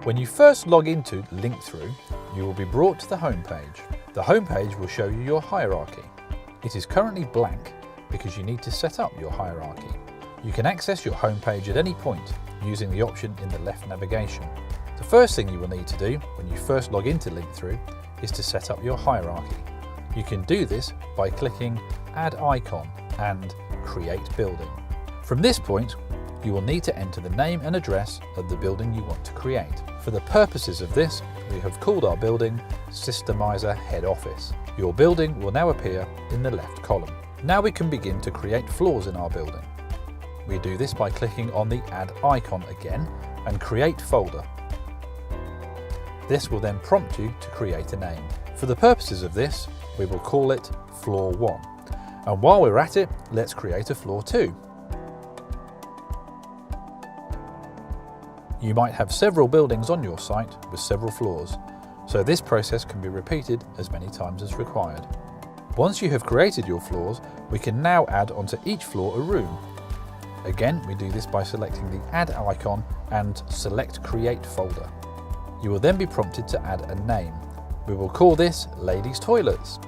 When you first log into Linkthrough, you will be brought to the home page. The home page will show you your hierarchy. It is currently blank because you need to set up your hierarchy. You can access your home page at any point using the option in the left navigation. The first thing you will need to do when you first log into Linkthrough is to set up your hierarchy. You can do this by clicking Add Icon and Create Building. From this point, you will need to enter the name and address of the building you want to create. For the purposes of this, we have called our building Systemizer Head Office. Your building will now appear in the left column. Now we can begin to create floors in our building. We do this by clicking on the Add icon again and Create Folder. This will then prompt you to create a name. For the purposes of this, we will call it Floor 1. And while we're at it, let's create a Floor 2. You might have several buildings on your site with several floors, so this process can be repeated as many times as required. Once you have created your floors, we can now add onto each floor a room. Again, we do this by selecting the Add icon and select Create Folder. You will then be prompted to add a name. We will call this Ladies' Toilets.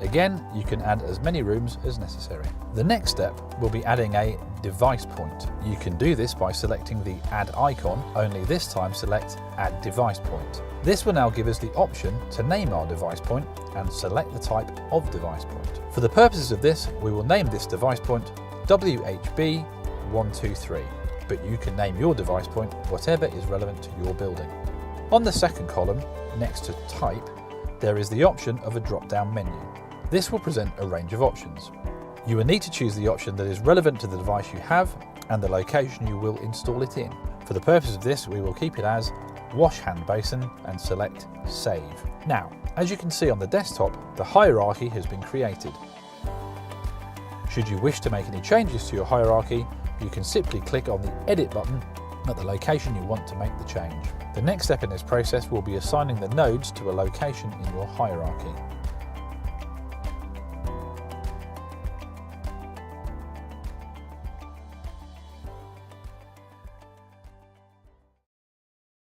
Again, you can add as many rooms as necessary. The next step will be adding a device point. You can do this by selecting the Add icon, only this time select Add Device Point. This will now give us the option to name our device point and select the type of device point. For the purposes of this, we will name this device point WHB123, but you can name your device point whatever is relevant to your building. On the second column, next to Type, there is the option of a drop-down menu. This will present a range of options. You will need to choose the option that is relevant to the device you have and the location you will install it in. For the purpose of this, we will keep it as Wash Hand Basin and select Save. Now, as you can see on the desktop, the hierarchy has been created. Should you wish to make any changes to your hierarchy, you can simply click on the Edit button at the location you want to make the change. The next step in this process will be assigning the nodes to a location in your hierarchy.